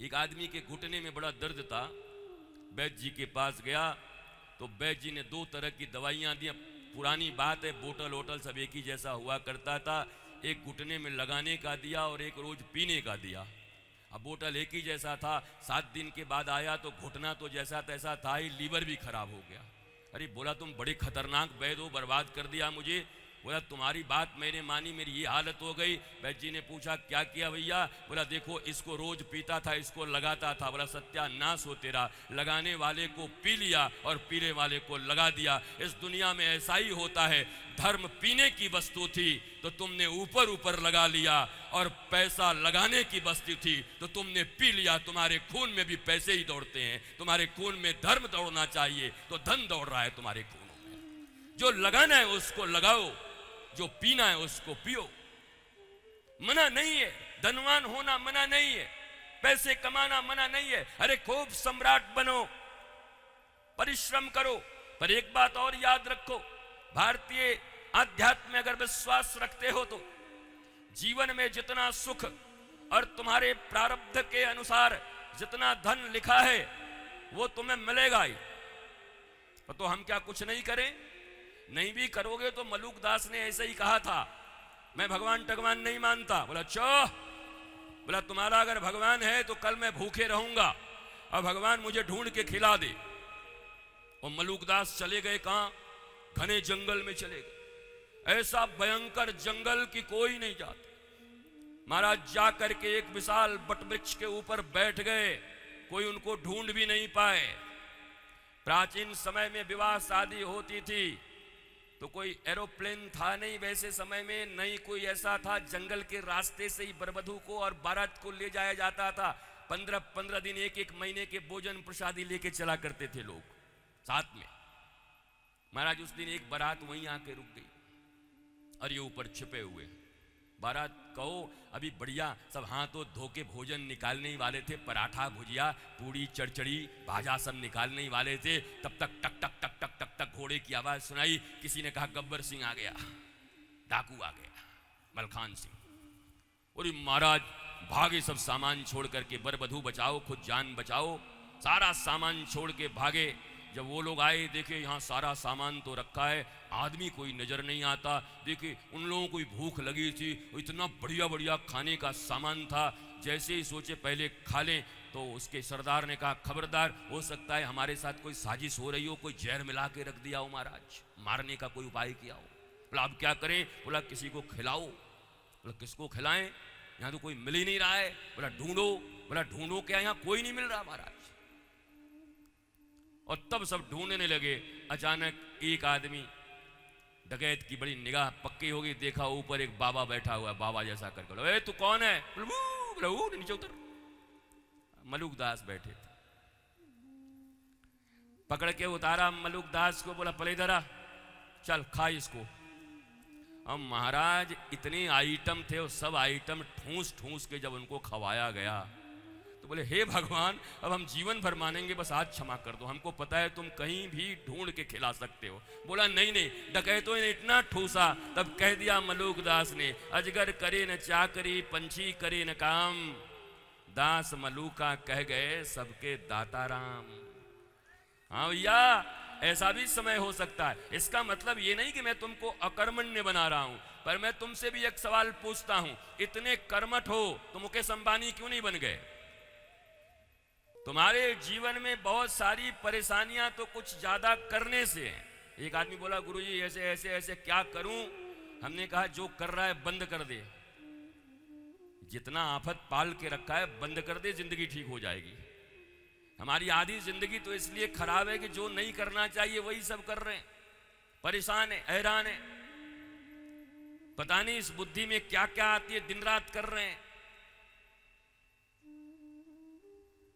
एक आदमी के घुटने में बड़ा दर्द था, वैद्य जी के पास गया तो वैद्य जी ने 2 तरह की दवाइयां दी। पुरानी बात है, बोतल वोटल सब एक ही जैसा हुआ करता था। एक घुटने में लगाने का दिया और एक रोज पीने का दिया। अब बोतल एक ही जैसा था, 7 दिन के बाद आया तो घुटना तो जैसा तैसा था ही, लीवर भी खराब हो गया। अरे बोला तुम बड़े खतरनाक वैद्य हो, बर्बाद कर दिया मुझे। बोला तुम्हारी बात मैंने मानी, मेरी ये हालत हो गई। वैद्य जी ने पूछा क्या किया भैया? बोला देखो इसको रोज पीता था, इसको लगाता था। बोला सत्यानाश हो तेरा, लगाने वाले को पी लिया और पीने वाले को लगा दिया। इस दुनिया में ऐसा ही होता है। धर्म पीने की वस्तु थी तो तुमने ऊपर ऊपर लगा लिया, और पैसा लगाने की वस्तु थी तो तुमने पी लिया। तुम्हारे खून में भी पैसे ही दौड़ते हैं, तुम्हारे खून में धर्म दौड़ना चाहिए तो धन दौड़ रहा है तुम्हारे खूनों में। जो लगाना है उसको लगाओ, जो पीना है उसको पियो। मना नहीं है, धनवान होना मना नहीं है, पैसे कमाना मना नहीं है। अरे खूब सम्राट बनो, परिश्रम करो, पर एक बात और याद रखो, भारतीय आध्यात्म में अगर विश्वास रखते हो तो जीवन में जितना सुख और तुम्हारे प्रारब्ध के अनुसार जितना धन लिखा है वो तुम्हें मिलेगा ही। तो हम क्या कुछ नहीं करें? नहीं भी करोगे तो मलूक दास ने ऐसे ही कहा था, मैं भगवान टगवान नहीं मानता। बोला चो, बोला तुम्हारा अगर भगवान है तो कल मैं भूखे रहूंगा और भगवान मुझे ढूंढ के खिला दे। और मलूक दास चले गए कहां? घने जंगल में चले गए, ऐसा भयंकर जंगल कि कोई नहीं जाता। महाराज जाकर के एक विशाल बटवृक्ष के ऊपर बैठ गए, कोई उनको ढूंढ भी नहीं पाए। प्राचीन समय में विवाह शादी होती थी तो कोई एरोप्लेन था नहीं, वैसे समय में नहीं कोई ऐसा था, जंगल के रास्ते से ही बरबधू को और बारात को ले जाया जाता था। 15-15 दिन, 1-1 महीने के भोजन प्रसादी लेके चला करते थे लोग साथ में। महाराज उस दिन एक बारात वहीं आके रुक गई और ये ऊपर छिपे हुए बारात कहो अभी बढ़िया सब हाथों धो के भोजन निकालने ही वाले थे, पराठा भुजिया पूड़ी चढ़चड़ी भाजा सब निकालने ही वाले थे। तब तक टक टक टक टक टक टक घोड़े की आवाज सुनाई। किसी ने कहा गब्बर सिंह आ गया, डाकू आ गया, मलखान सिंह। और महाराज भागे, सब सामान छोड़ करके, बरबधू बचाओ खुद जान बचाओ, सारा सामान छोड़ के भागे। जब वो लोग आए देखे यहाँ सारा सामान तो रखा है, आदमी कोई नजर नहीं आता। देखे उन लोगों को भूख लगी थी, इतना बढ़िया बढ़िया खाने का सामान था। जैसे ही सोचे पहले खा लें तो उसके सरदार ने कहा खबरदार, हो सकता है हमारे साथ कोई साजिश हो रही हो, कोई जहर मिला के रख दिया हो महाराज, मारने का कोई उपाय किया हो। बोला अब क्या करें? बोला किसी को खिलाओ। बोला किसको खिलाएं? यहाँ तो कोई मिल ही नहीं रहा है। बोला ढूंढो। बोला ढूंढो क्या, यहाँ कोई नहीं मिल रहा महाराज। और तब सब ढूंढने लगे। अचानक एक आदमी डकैत की बड़ी निगाह पक्की होगी, देखा ऊपर एक बाबा बैठा हुआ, बाबा जैसा करके बोला ए तू कौन है? बोला नीचे उतर। मलूक दास बैठे थे, पकड़ के उतारा मलूक दास को, बोला पले इधर आ, चल खा इसको। अब महाराज इतने आइटम थे, और सब आइटम ठूस ठूस के जब उनको खवाया गया तो बोले हे भगवान अब हम जीवन भर मानेंगे, बस आज क्षमा कर दो, हमको पता है तुम कहीं भी ढूंढ के खिला सकते हो। बोला नहीं नहीं, डकैतों ने इतना ठूसा, तब कह दिया मलूक दास ने अजगर करे न चाकरी, पंछी करे न काम, दास मलूका कह गए सबके दाता राम। हाँ भैया ऐसा भी समय हो सकता है। इसका मतलब ये नहीं कि मैं तुमको अकर्मण्य बना रहा हूं, पर मैं तुमसे भी एक सवाल पूछता हूं, इतने कर्मठ हो तो मुकेश अंबानी क्यों नहीं बन गए? तुम्हारे जीवन में बहुत सारी परेशानियां तो कुछ ज्यादा करने से हैं। एक आदमी बोला गुरुजी ऐसे ऐसे ऐसे क्या करूं? हमने कहा जो कर रहा है बंद कर दे, जितना आफत पाल के रखा है बंद कर दे, जिंदगी ठीक हो जाएगी। हमारी आधी जिंदगी तो इसलिए खराब है कि जो नहीं करना चाहिए वही सब कर रहे हैं, परेशान है, हैरान है, पता नहीं इस बुद्धि में क्या क्या आती है, दिन रात कर रहे हैं।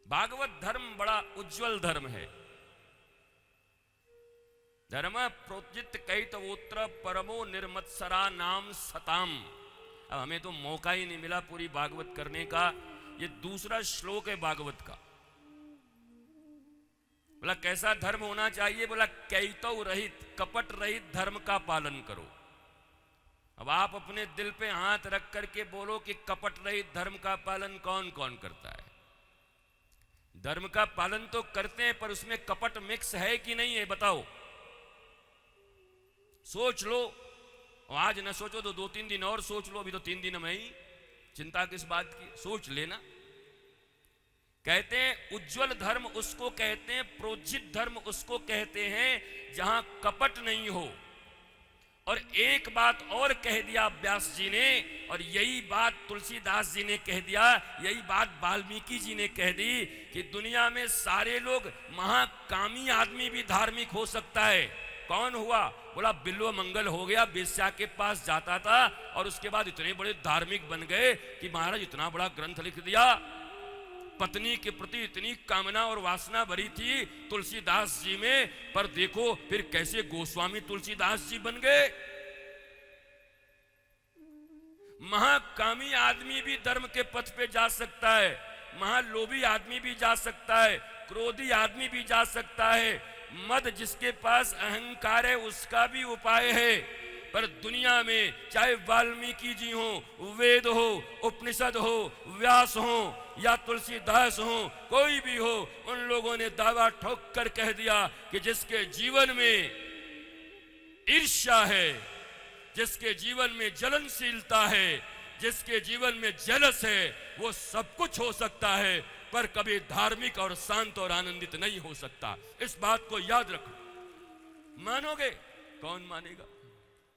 भागवत धर्म बड़ा उज्जवल धर्म है। धर्म प्रोजित कैतवोत्र परमो निर्मत्सरा नाम सताम। अब हमें तो मौका ही नहीं मिला पूरी भागवत करने का। ये दूसरा श्लोक है भागवत का। बोला कैसा धर्म होना चाहिए? बोला कैतव रहित, कपट रहित धर्म का पालन करो। अब आप अपने दिल पे हाथ रख करके बोलो कि कपट रहित धर्म का पालन कौन कौन करता है? धर्म का पालन तो करते हैं, पर उसमें कपट मिक्स है कि नहीं है, बताओ। सोच लो, आज न सोचो तो 2-3 दिन और सोच लो, अभी तो 3 दिन में ही, चिंता किस बात की, सोच लेना। कहते हैं उज्जवल धर्म उसको कहते हैं, प्रोज्जित धर्म उसको कहते हैं जहां कपट नहीं हो। और एक बात और कह दिया व्यास जी ने, और यही बात तुलसीदास जी ने कह दिया, यही बात वाल्मीकि जी ने कह दी कि दुनिया में सारे लोग, महाकामी आदमी भी धार्मिक हो सकता है। कौन हुआ? बोला बिल्व मंगल हो गया, वेश्या के पास जाता था और उसके बाद इतने बड़े धार्मिक बन गए कि महाराज इतना बड़ा ग्रंथ लिख दिया। पत्नी के प्रति इतनी कामना और वासना भरी थी तुलसीदास जी में, पर देखो फिर कैसे गोस्वामी तुलसीदास जी बन गए। महाकामी आदमी भी धर्म के पथ पे जा सकता है, महालोभी आदमी भी जा सकता है, क्रोधी आदमी भी जा सकता है, मद जिसके पास अहंकार है उसका भी उपाय है। पर दुनिया में चाहे वाल्मीकि जी हो, वेद हो, उपनिषद हो, व्यास हो या तुलसीदास हो, कोई भी हो, उन लोगों ने दावा ठोक कर कह दिया कि जिसके जीवन में ईर्ष्या है, जिसके जीवन में जलनशीलता है, जिसके जीवन में जलस है, वो सब कुछ हो सकता है, पर कभी धार्मिक और शांत और आनंदित नहीं हो सकता। इस बात को याद रखो। मानोगे? कौन मानेगा?